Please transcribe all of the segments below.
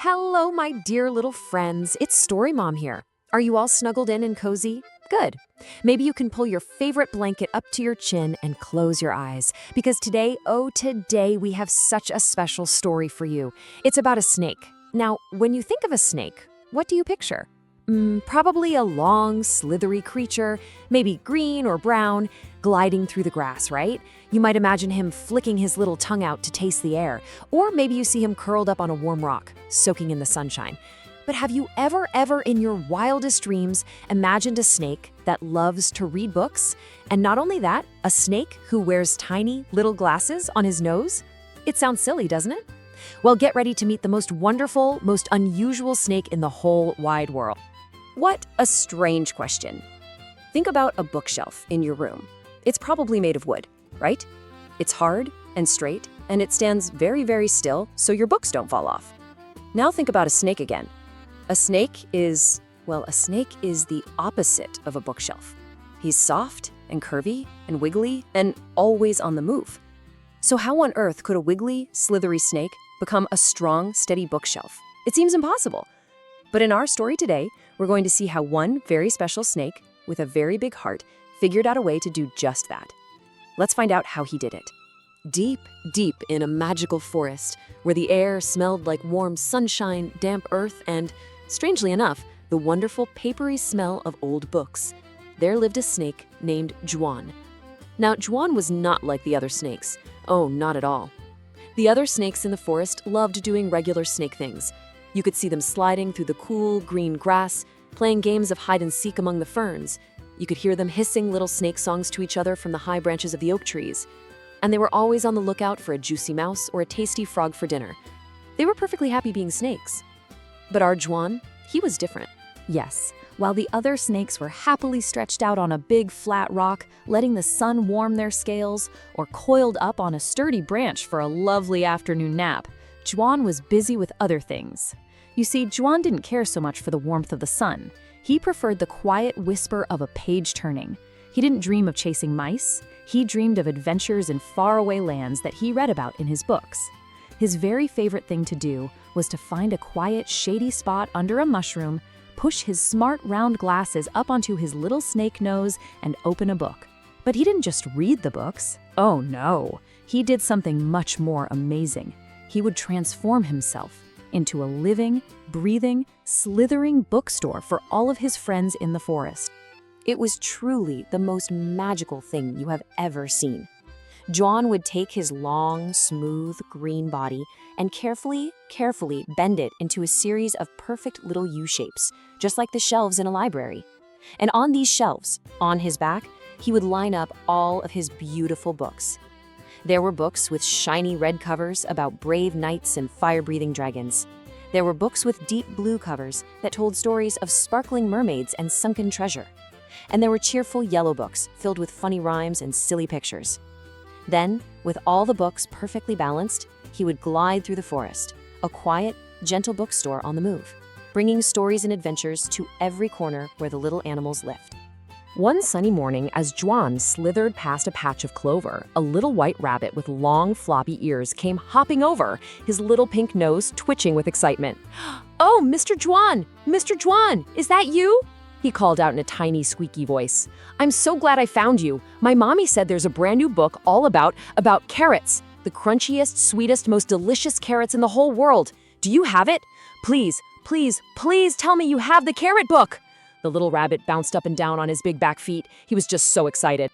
Hello, my dear little friends. It's Story Mom here. Are you all snuggled in and cozy? Good. Maybe you can pull your favorite blanket up to your chin and close your eyes, because today, oh today, we have such a special story for you. It's about a snake. Now, when you think of a snake, what do you picture? Probably a long, slithery creature, maybe green or brown, gliding through the grass, right? You might imagine him flicking his little tongue out to taste the air, or maybe you see him curled up on a warm rock, soaking in the sunshine. But have you ever in your wildest dreams imagined a snake that loves to read books? And not only that, a snake who wears tiny little glasses on his nose? It sounds silly, doesn't it? Well, get ready to meet the most wonderful, most unusual snake in the whole wide world. What a strange question. Think about a bookshelf in your room. It's probably made of wood, right? It's hard and straight, and it stands very still so your books don't fall off. Now think about a snake again. A snake is the opposite of a bookshelf. He's soft and curvy and wiggly and always on the move. So how on earth could a wiggly, slithery snake become a strong, steady bookshelf? It seems impossible. But in our story today, we're going to see how one very special snake with a very big heart figured out a way to do just that. Let's find out how he did it. Deep in a magical forest, where the air smelled like warm sunshine, damp earth, and, strangely enough, the wonderful papery smell of old books, there lived a snake named Juan. Now, Juan was not like the other snakes. Oh, not at all. The other snakes in the forest loved doing regular snake things. You could see them sliding through the cool, green grass, playing games of hide and seek among the ferns. You could hear them hissing little snake songs to each other from the high branches of the oak trees. And they were always on the lookout for a juicy mouse or a tasty frog for dinner. They were perfectly happy being snakes. But our Juan, he was different. Yes, while the other snakes were happily stretched out on a big flat rock, letting the sun warm their scales, or coiled up on a sturdy branch for a lovely afternoon nap, Juan was busy with other things. You see, Juan didn't care so much for the warmth of the sun. He preferred the quiet whisper of a page turning. He didn't dream of chasing mice. He dreamed of adventures in faraway lands that he read about in his books. His very favorite thing to do was to find a quiet, shady spot under a mushroom, push his smart, round glasses up onto his little snake nose, and open a book. But he didn't just read the books. Oh no, he did something much more amazing. He would transform himself into a living, breathing, slithering bookstore for all of his friends in the forest. It was truly the most magical thing you have ever seen. Juan would take his long, smooth, green body and carefully bend it into a series of perfect little U-shapes, just like the shelves in a library. And on these shelves, on his back, he would line up all of his beautiful books. There were books with shiny red covers about brave knights and fire-breathing dragons. There were books with deep blue covers that told stories of sparkling mermaids and sunken treasure. And there were cheerful yellow books filled with funny rhymes and silly pictures. Then, with all the books perfectly balanced, he would glide through the forest, a quiet, gentle bookstore on the move, bringing stories and adventures to every corner where the little animals lived. One sunny morning, as Juan slithered past a patch of clover, a little white rabbit with long, floppy ears came hopping over, his little pink nose twitching with excitement. "Oh, Mr. Juan! Mr. Juan! Is that you?" he called out in a tiny, squeaky voice. "I'm so glad I found you. My mommy said there's a brand new book all about carrots, the crunchiest, sweetest, most delicious carrots in the whole world. Do you have it? Please tell me you have the carrot book." The little rabbit bounced up and down on his big back feet. He was just so excited.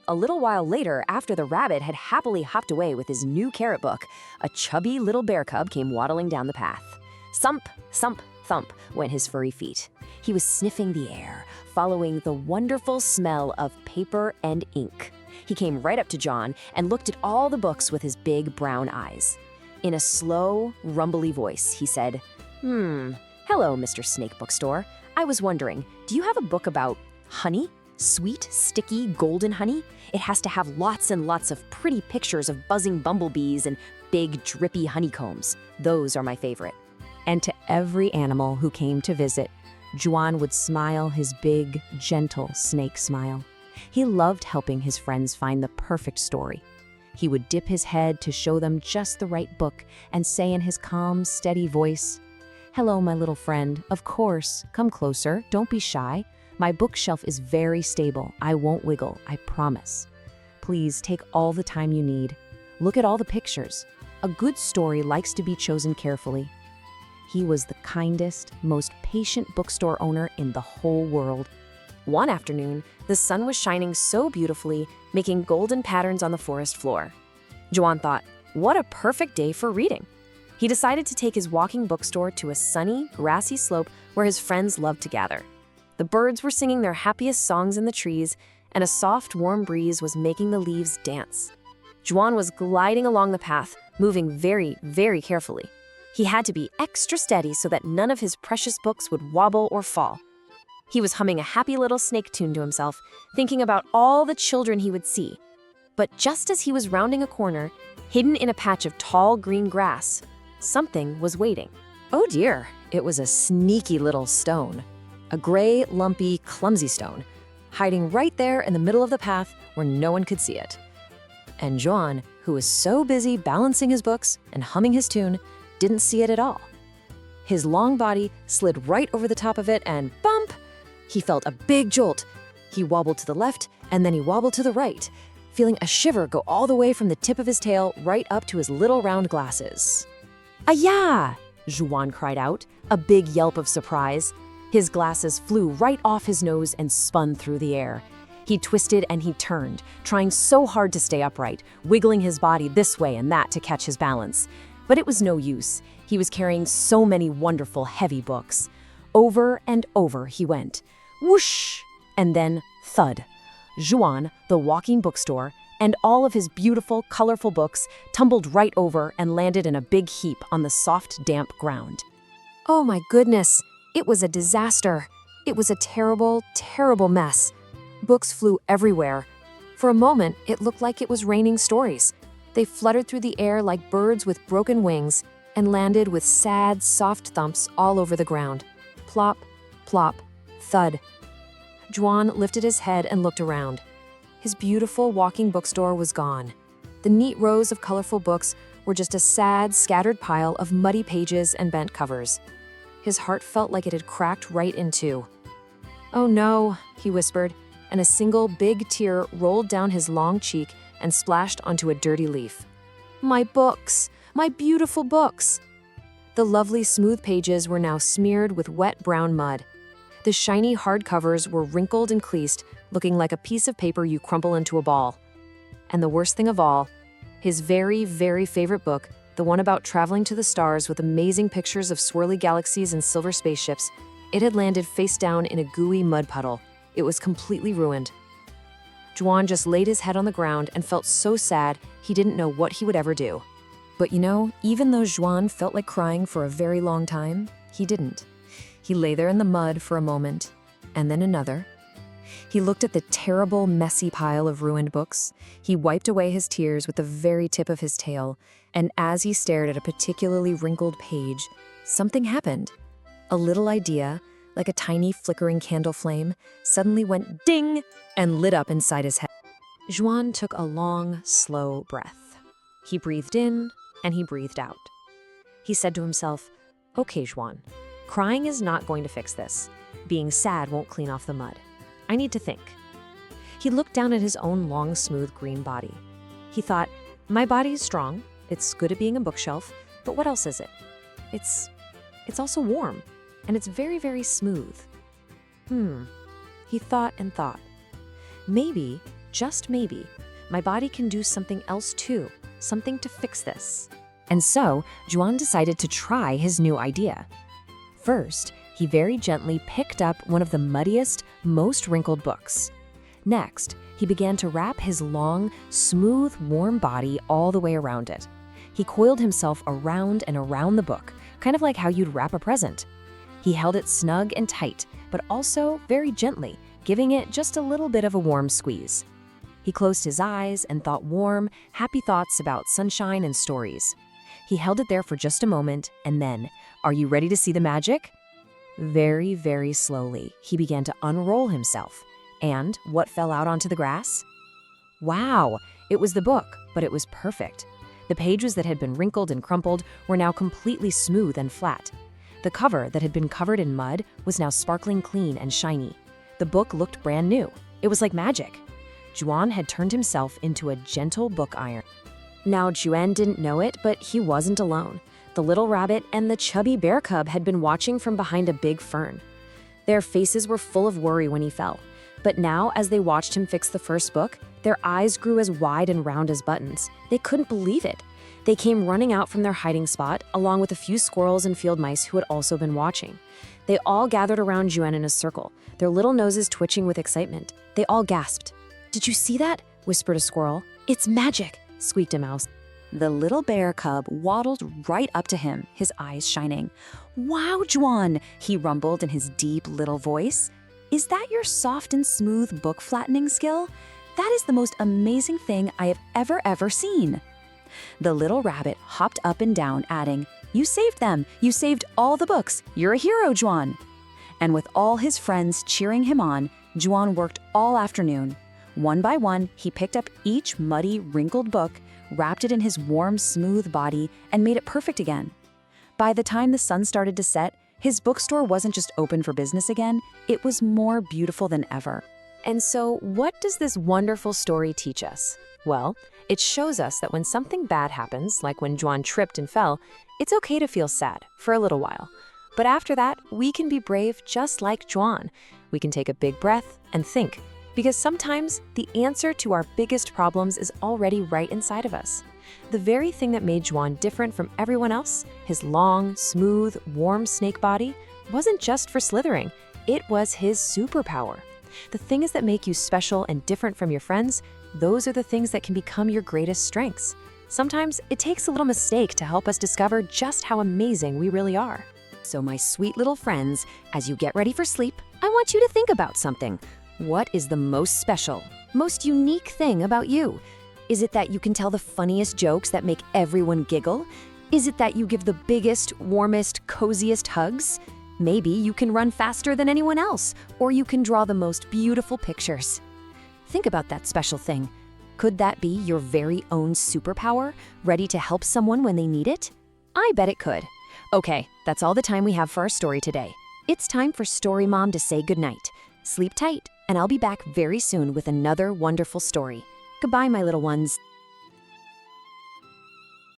A little while later, after the rabbit had happily hopped away with his new carrot book, a chubby little bear cub came waddling down the path. Thump, thump, thump went his furry feet. He was sniffing the air, following the wonderful smell of paper and ink. He came right up to John and looked at all the books with his big brown eyes. In a slow, rumbly voice, he said, "Hello, Mr. Snake Bookstore. I was wondering, do you have a book about honey? Sweet, sticky, golden honey? It has to have lots and lots of pretty pictures of buzzing bumblebees and big, drippy honeycombs. Those are my favorite." And to every animal who came to visit, Juan would smile his big, gentle snake smile. He loved helping his friends find the perfect story. He would dip his head to show them just the right book and say in his calm, steady voice, "Hello, my little friend. Of course. Come closer. Don't be shy. My bookshelf is very stable. I won't wiggle, I promise. Please take all the time you need. Look at all the pictures. A good story likes to be chosen carefully." He was the kindest, most patient bookstore owner in the whole world. One afternoon, the sun was shining so beautifully, making golden patterns on the forest floor. Juan thought, what a perfect day for reading. He decided to take his walking bookstore to a sunny, grassy slope where his friends loved to gather. The birds were singing their happiest songs in the trees, and a soft, warm breeze was making the leaves dance. Juan was gliding along the path, moving very, very carefully. He had to be extra steady so that none of his precious books would wobble or fall. He was humming a happy little snake tune to himself, thinking about all the children he would see. But just as he was rounding a corner, hidden in a patch of tall green grass, something was waiting. Oh dear, it was a sneaky little stone. A gray, lumpy, clumsy stone, hiding right there in the middle of the path where no one could see it. And Juan, who was so busy balancing his books and humming his tune, didn't see it at all. His long body slid right over the top of it and bump! He felt a big jolt. He wobbled to the left and then he wobbled to the right, feeling a shiver go all the way from the tip of his tail right up to his little round glasses. "Ayah!" Juan cried out, a big yelp of surprise. His glasses flew right off his nose and spun through the air. He twisted and he turned, trying so hard to stay upright, wiggling his body this way and that to catch his balance. But it was no use. He was carrying so many wonderful, heavy books. Over and over he went. Whoosh! And then thud. Juan, the walking bookstore, and all of his beautiful, colorful books tumbled right over and landed in a big heap on the soft, damp ground. Oh my goodness, it was a disaster. It was a terrible, terrible mess. Books flew everywhere. For a moment, it looked like it was raining stories. They fluttered through the air like birds with broken wings and landed with sad, soft thumps all over the ground. Plop, plop, thud. Juan lifted his head and looked around. His beautiful walking bookstore was gone. The neat rows of colorful books were just a sad, scattered pile of muddy pages and bent covers. His heart felt like it had cracked right in two. "Oh no," he whispered, and a single big tear rolled down his long cheek and splashed onto a dirty leaf. "My books! My beautiful books!" The lovely smooth pages were now smeared with wet brown mud. The shiny hard covers were wrinkled and creased, looking like a piece of paper you crumple into a ball. And the worst thing of all, his very, very favorite book, the one about traveling to the stars with amazing pictures of swirly galaxies and silver spaceships, it had landed face down in a gooey mud puddle. It was completely ruined. Juan just laid his head on the ground and felt so sad he didn't know what he would ever do. But even though Juan felt like crying for a very long time, he didn't. He lay there in the mud for a moment, and then another. He looked at the terrible, messy pile of ruined books. He wiped away his tears with the very tip of his tail, and as he stared at a particularly wrinkled page, something happened. A little idea, like a tiny flickering candle flame, suddenly went ding and lit up inside his head. Juan took a long, slow breath. He breathed in and he breathed out. He said to himself, "Okay, Juan, crying is not going to fix this. Being sad won't clean off the mud. I need to think." He looked down at his own long, smooth green body. He thought, "My body is strong. It's good at being a bookshelf, but what else is it? It's also warm, and it's very, very smooth." He thought and thought. Maybe, just maybe, my body can do something else too, something to fix this. And so, Juan decided to try his new idea. First, he very gently picked up one of the muddiest, most wrinkled books. Next, he began to wrap his long, smooth, warm body all the way around it. He coiled himself around and around the book, kind of like how you'd wrap a present. He held it snug and tight, but also very gently, giving it just a little bit of a warm squeeze. He closed his eyes and thought warm, happy thoughts about sunshine and stories. He held it there for just a moment, and then, are you ready to see the magic? Very, very slowly, he began to unroll himself. And what fell out onto the grass? Wow! It was the book, but it was perfect. The pages that had been wrinkled and crumpled were now completely smooth and flat. The cover that had been covered in mud was now sparkling clean and shiny. The book looked brand new. It was like magic. Juan had turned himself into a gentle book iron. Now Juan didn't know it, but he wasn't alone. The little rabbit and the chubby bear cub had been watching from behind a big fern. Their faces were full of worry when he fell. But now, as they watched him fix the first book, their eyes grew as wide and round as buttons. They couldn't believe it. They came running out from their hiding spot, along with a few squirrels and field mice who had also been watching. They all gathered around Juan in a circle, their little noses twitching with excitement. They all gasped. "Did you see that?" whispered a squirrel. "It's magic," squeaked a mouse. The little bear cub waddled right up to him, his eyes shining. "Wow, Juan," he rumbled in his deep little voice. "Is that your soft and smooth book flattening skill? That is the most amazing thing I have ever seen." The little rabbit hopped up and down, adding, "You saved them. You saved all the books. You're a hero, Juan." And with all his friends cheering him on, Juan worked all afternoon. One by one, he picked up each muddy, wrinkled book, wrapped it in his warm, smooth body, and made it perfect again. By the time the sun started to set, his bookstore wasn't just open for business again, it was more beautiful than ever. And so, what does this wonderful story teach us? Well, it shows us that when something bad happens, like when Juan tripped and fell, it's okay to feel sad for a little while. But after that, we can be brave just like Juan. We can take a big breath and think, because sometimes the answer to our biggest problems is already right inside of us. The very thing that made Juan different from everyone else, his long, smooth, warm snake body, wasn't just for slithering, it was his superpower. The things that make you special and different from your friends, those are the things that can become your greatest strengths. Sometimes it takes a little mistake to help us discover just how amazing we really are. So my sweet little friends, as you get ready for sleep, I want you to think about something. What is the most special, most unique thing about you? Is it that you can tell the funniest jokes that make everyone giggle? Is it that you give the biggest, warmest, coziest hugs? Maybe you can run faster than anyone else, or you can draw the most beautiful pictures. Think about that special thing. Could that be your very own superpower, ready to help someone when they need it? I bet it could. Okay, that's all the time we have for our story today. It's time for Story Mom to say goodnight. Sleep tight, and I'll be back very soon with another wonderful story. Goodbye, my little ones.